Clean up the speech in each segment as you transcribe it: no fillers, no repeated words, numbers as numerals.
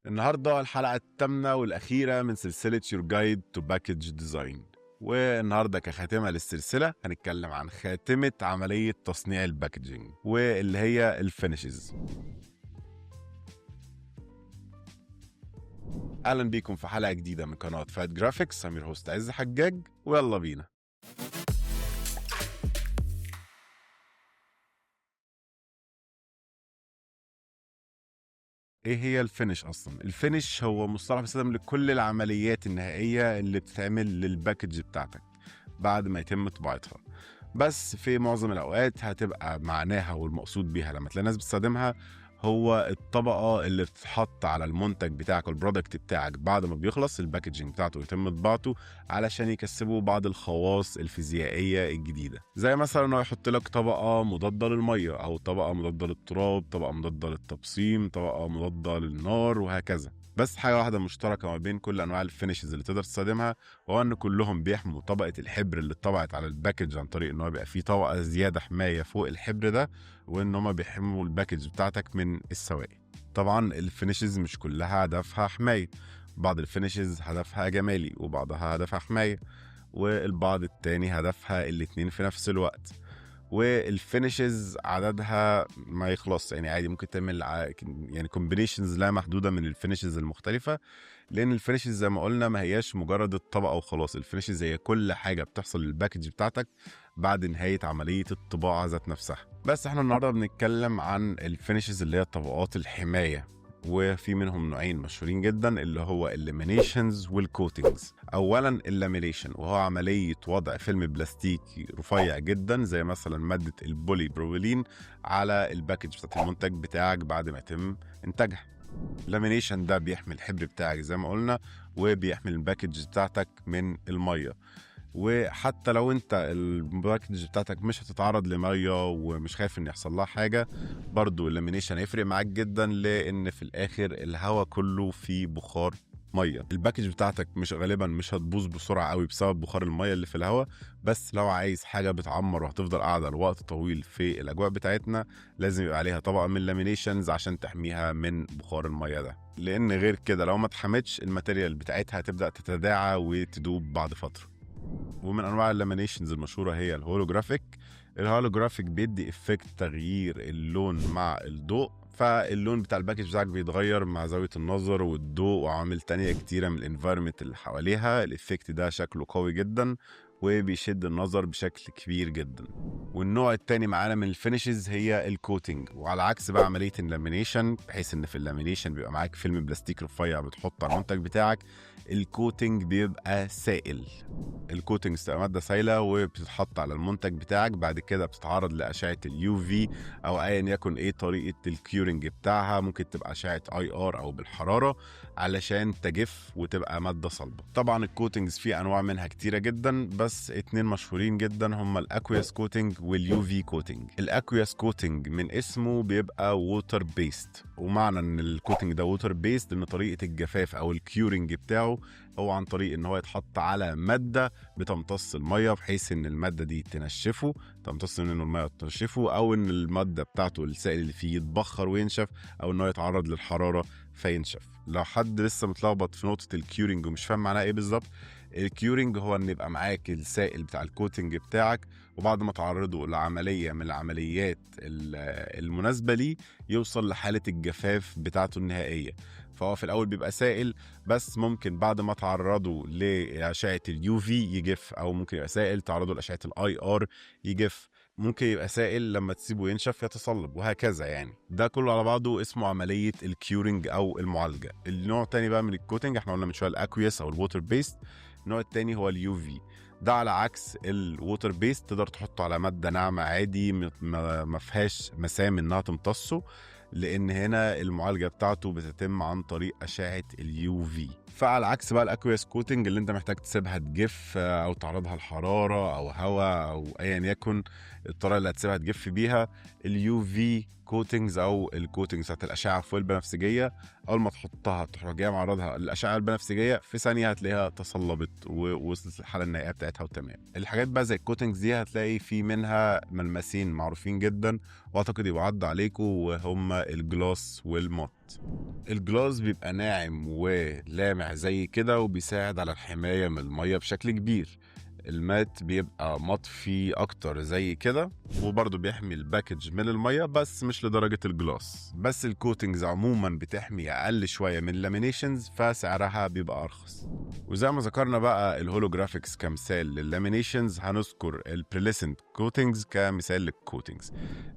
النهارده الحلقة الثامنة والأخيرة من سلسلة Your Guide to Package Design. والنهارده كخاتمة للسلسلة هنتكلم عن خاتمة عملية تصنيع الباكجينج واللي هي الفينيشز. أهلا بيكم في حلقة جديدة من قناة فات جرافيكس. أمير هوست عز حجاج ويلا بينا. ايه هي الفينش اصلا؟ الفينش هو مصطلح بيستخدم لكل العمليات النهائيه اللي بتتعمل للباكج بتاعتك بعد ما يتم طباعتها، بس في معظم الاوقات هتبقى معناها والمقصود بيها لما تلاقي ناس بتستخدمها هو الطبقه اللي بتتحط على المنتج بتاعك والبرودكت بتاعك بعد ما بيخلص الباكجينج بتاعته ويتم طباعته، علشان يكسبوا بعض الخواص الفيزيائيه الجديده، زي مثلا انه يحط لك طبقه مضاده للميه او طبقه مضاده للتراب، طبقه مضاده للتبصيم، طبقه مضاده للنار وهكذا. بس حاجه واحده مشتركه ما بين كل انواع الفينيشز اللي تقدر تستخدمها وهو ان كلهم بيحموا طبقه الحبر اللي اتطبعت على الباكج عن طريق ان هو بيبقى فيه طبقه زياده حمايه فوق الحبر ده، وان هم بيحموا الباكج بتاعتك من السوائل. طبعا الفينيشز مش كلها هدفها حمايه، بعض الفينيشز هدفها جمالي وبعضها هدفها حمايه، والبعض التاني هدفها الاتنين في نفس الوقت. والفينيشز عددها ما يخلص، يعني عادي ممكن تعمل يعني كومبينيشنز لا محدوده من الفينيشز المختلفه، لان الفينيشز زي ما قلنا ما هياش مجرد الطبقه وخلاص. الفينيشز هي كل حاجه بتحصل للباكج بتاعتك بعد نهايه عمليه الطباعه ذات نفسها. بس احنا النهارده بنتكلم عن الفينيشز اللي هي طبقات الحمايه، وفي منهم نوعين مشهورين جدا اللي هو اللامينيشنز والكوتينجز. اولا اللامينيشن وهو عمليه وضع فيلم بلاستيكي رفيع جدا زي مثلا ماده البولي بروبيلين على الباكج بتاعت المنتج بتاعك بعد ما يتم انتاجها. اللامينيشن ده بيحمي الحبر بتاعك زي ما قلنا، وبيحمي الباكج بتاعتك من الميه، وحتى لو انت الباكج بتاعتك مش هتتعرض لميه ومش خايف ان يحصل لها حاجه، برضو اللامينيشن هيفرق معاك جدا، لان في الاخر الهواء كله فيه بخار ميه. الباكج بتاعتك غالبا مش هتبوظ بسرعه قوي بسبب بخار الميه اللي في الهواء، بس لو عايز حاجه بتعمر وهتفضل قاعده لوقت طويل في الاجواء بتاعتنا لازم يبقى عليها طبقه من اللامينيشنز عشان تحميها من بخار الميه ده، لان غير كده لو ما اتحمتش الماتيريال بتاعتها هتبدا تتداعى وتدوب بعد فتره. ومن انواع اللامينيشنز المشهوره هي الهولوجرافيك. الهولوجرافيك بيدي افكت تغيير اللون مع الضوء، فاللون بتاع الباكج بتاعك بيتغير مع زاويه النظر والضوء وعوامل تانية كتيره من الانفايرمنت اللي حواليها. الافكت ده شكله قوي جدا وبيشد النظر بشكل كبير جدا. والنوع التاني معانا من الفينيشز هي الكوتنج، وعلى عكس بقى عمليه اللامينيشن، بحيث ان في اللامينيشن بيبقى معاك فيلم بلاستيك رفيع بتحطه على المنتج بتاعك، الكوتنج بيبقى سائل. الكوتنج بتبقى ماده سائله وبتتحط على المنتج بتاعك، بعد كده بتتعرض لاشعه اليو في او ايا يكن ايه طريقه الكيورنج بتاعها، ممكن تبقى اشعه اي ار او بالحراره علشان تجف وتبقى ماده صلبه. طبعا الكوتنجز في انواع منها كتيره جدا، بس اتنين مشهورين جدا هما الاكويس كوتنج واليو في كوتنج. الاكويس كوتنج من اسمه بيبقى ووتر بيست، ومعنى ان الكوتنج ده ووتر بيست ان طريقه الجفاف او الكيورنج بتاعه هو عن طريق ان هو يتحط على ماده بتمتص الميه، بحيث ان الماده دي تنشفه، تمتص منه الميه تنشفه، او ان الماده بتاعته السائل اللي فيه يتبخر وينشف، او ان هو يتعرض للحراره فينشف. لو حد لسه متلخبط في نقطه الكيورنج ومش فاهم معناها ايه بالظبط، الكيورنج هو ان يبقى معاك السائل بتاع الكوتنج بتاعك وبعد ما تعرضه لعمليه من العمليات المناسبه ليه يوصل لحاله الجفاف بتاعته النهائيه. فهو في الاول بيبقى سائل، بس ممكن بعد ما تعرضه لاشعه اليو في يجف، او ممكن يبقى سائل تعرضه لاشعه الاي ار يجف، ممكن يبقى سائل لما تسيبه ينشف يتصلب، وهكذا. يعني ده كله على بعضه اسمه عمليه الكيورنج او المعالجه. النوع الثاني بقى من الكوتنج احنا قلنا من شويه الاكويس او الووتر بيست، النوع الثاني هو اليو في. ده على عكس الووتر بيست تقدر تحطه على ماده ناعمه عادي ما فيهاش مسام انها تمتصه، لان هنا المعالجه بتاعته بتتم عن طريق اشعه اليو في. فعلى عكس بقى الاكويس كوتنج اللي انت محتاج تسيبها تجف او تعرضها لحراره او هواء او ايا يكن الطريقه اللي هتسيبها تجف بيها، اليو في كوتنجز او الكوتنجز بتاعت الاشعه فوق البنفسجيه اول ما تحطها تروح جايه معرضها للاشعه البنفسجيه في ثانيه هتلاقيها تصلبت ووصلت للحاله النهائيه بتاعتها وتمام. الحاجات بقى زي الكوتنجز دي هتلاقي في منها ملمسين معروفين جدا واعتقد يبقى عدى عليكم، وهم الجلاس والمات. الجلاس بيبقى ناعم ولامع زي كده وبيساعد على الحماية من المية بشكل كبير. المات بيبقى مطفي اكتر زي كده وبرضه بيحمي الباكج من المية بس مش لدرجة الجلاس. بس الكوتنجز عموما بتحمي اقل شوية من اللامينيشنز فسعرها بيبقى ارخص. وزي ما ذكرنا بقى الهولوجرافيكس كمثال لللامينيشنز، هنذكر البريليسنت كوتنجز كمثال للكوتنجز.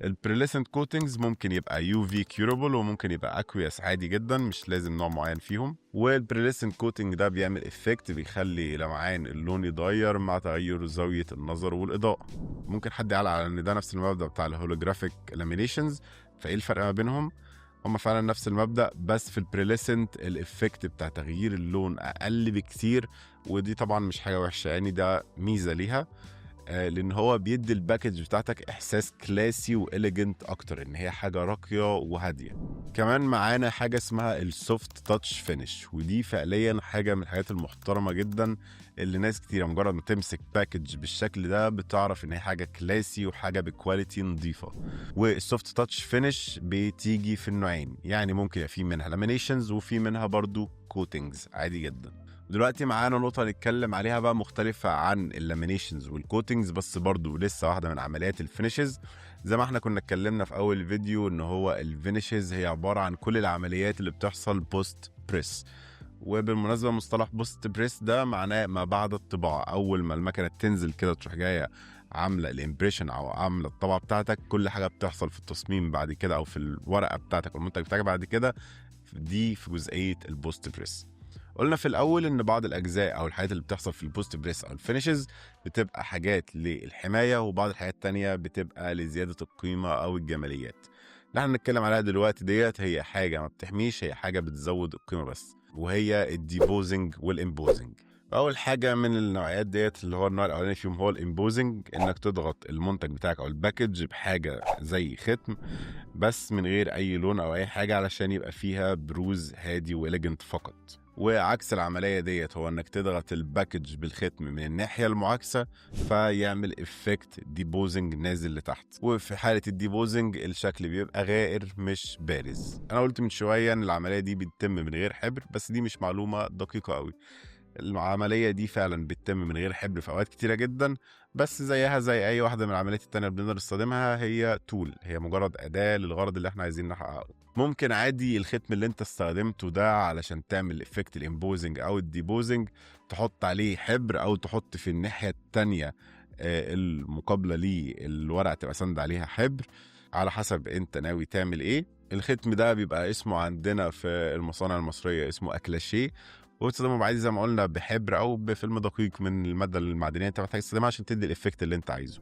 البريليسنت كوتنجز ممكن يبقى يو في كيورابل وممكن يبقى اكوياس عادي جدا، مش لازم نوع معين فيهم. والبريليسنت كوتنج ده بيعمل افكت بيخلي لمعان اللون يتغير مع تغير زاويه النظر والاضاءه. ممكن حد يعلق على ان ده نفس المبدا بتاع الهولوجرافيك لامينيشنز، فايه الفرق ما بينهم؟ هما فعلا نفس المبدا، بس في البريليسنت الافكت بتاع تغيير اللون اقل بكتير، ودي طبعا مش حاجه وحشه يعني، ده ميزه ليها لان هو بيدي الباكج بتاعتك احساس كلاسي واليجنت اكتر، ان هي حاجه راقيه وهاديه. كمان معانا حاجه اسمها السوفت تاتش فينش، ودي فعليا حاجه من الحاجات المحترمه جدا اللي ناس كتير مجرد ما تمسك باكج بالشكل ده بتعرف ان هي حاجه كلاسي وحاجه بكواليتي نظيفه. والسوفت تاتش فينش بتيجي في النوعين، يعني ممكن في منها لامينيشنز وفي منها برضو كوتنجز عادي جدا. دلوقتي معانا نقطة نتكلم عليها بقى مختلفة عن اللامينيشنز والكوتنجز، بس برضو لسه واحدة من عمليات الفينيشز. زي ما احنا كنا اتكلمنا في أول الفيديو ان هو الفينيشز هي عبارة عن كل العمليات اللي بتحصل بوست بريس. وبالمناسبة مصطلح بوست بريس ده معناه ما بعد الطباعة، أول ما المكنة تنزل كده تروح جاية عاملة الامبريشن أو عاملة الطبعة بتاعتك، كل حاجة بتحصل في التصميم بعد كده أو في الورقة بتاعتك أو المنتج بتاعك بعد كده دي في جزئية البوست بريس. قلنا في الاول ان بعض الاجزاء او الحاجات اللي بتحصل في البوست بريس او الفينيشز بتبقى حاجات للحمايه، وبعض الحاجات التانية بتبقى لزياده القيمه او الجماليات. اللي احنا بنتكلم عليها دلوقتي ديت هي حاجه ما بتحميش، هي حاجه بتزود القيمه بس، وهي الديبوزنج والامبوزنج. اول حاجه من النوعيات ديت اللي هو النوع الاولاني فيهم هو الامبوزنج، انك تضغط المنتج بتاعك او الباكج بحاجه زي ختم بس من غير اي لون او اي حاجه علشان يبقى فيها بروز هادي واليجنت فقط. وعكس العملية ديت هو انك تضغط الباكج بالختم من الناحية المعاكسة فيعمل افكت ديبوزنج نازل لتحت. وفي حالة الديبوزنج الشكل بيبقى غائر مش بارز. انا قلت من شوية ان العملية دي بتتم من غير حبر، بس دي مش معلومة دقيقة قوي. العملية دي فعلا بتتم من غير حبر في اوقات كتيرة جدا، بس زيها زي اي واحدة من العمليات التانية اللي بنقدر نستخدمها، هي تول، هي مجرد اداة للغرض اللي احنا عايزين نحققه. ممكن عادي الختم اللي انت استخدمته ده علشان تعمل افكت الامبوزنج او الديبوزنج تحط عليه حبر، او تحط في الناحية التانية المقابلة ليه الورقة تبقى سند عليها حبر، على حسب انت ناوي تعمل ايه. الختم ده بيبقى اسمه عندنا في المصانع المصرية اسمه اكلاشيه، وتستخدمه عادي زي ما قلنا بحبر او بفيلم دقيق من الماده المعدنيه انت محتاج تستخدمها عشان تدي الافكت اللي انت عايزه.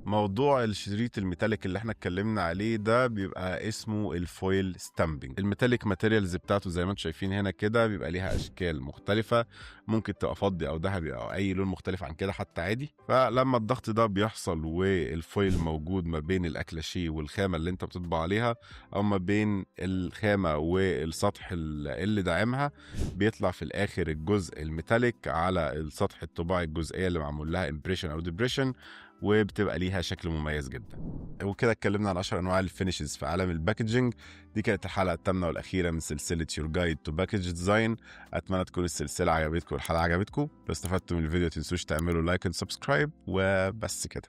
موضوع الشريط الميتاليك اللي احنا اتكلمنا عليه ده بيبقى اسمه الفويل ستامبنج. الميتاليك ماتيريالز بتاعته زي ما انتم شايفين هنا كده بيبقى ليها اشكال مختلفه، ممكن تبقى فضي او ذهبي او اي لون مختلف عن كده حتى عادي. فلما الضغط ده بيحصل والفويل موجود ما بين الاكلاشيه والخامه اللي انت بتطبع عليها او ما بين الخامه والسطح اللي داعمها، بيطلع في الاخر الجزء الميتاليك على السطح الطباعي الجزئيه اللي معمول لها امبريشن او ديبريشن، وبتبقى ليها شكل مميز جدا. وكده اتكلمنا عن 10 انواع الفينيشز في عالم الباكجينج. دي كانت الحلقه الثامنه والاخيره من سلسله يور جايد تو باكج ديزاين. اتمنى تكون السلسله عجبتكم والحلقه عجبتكم. لو استفدتوا من الفيديو تنسوش تعملوا لايك وسبسكرايب، وبس كده.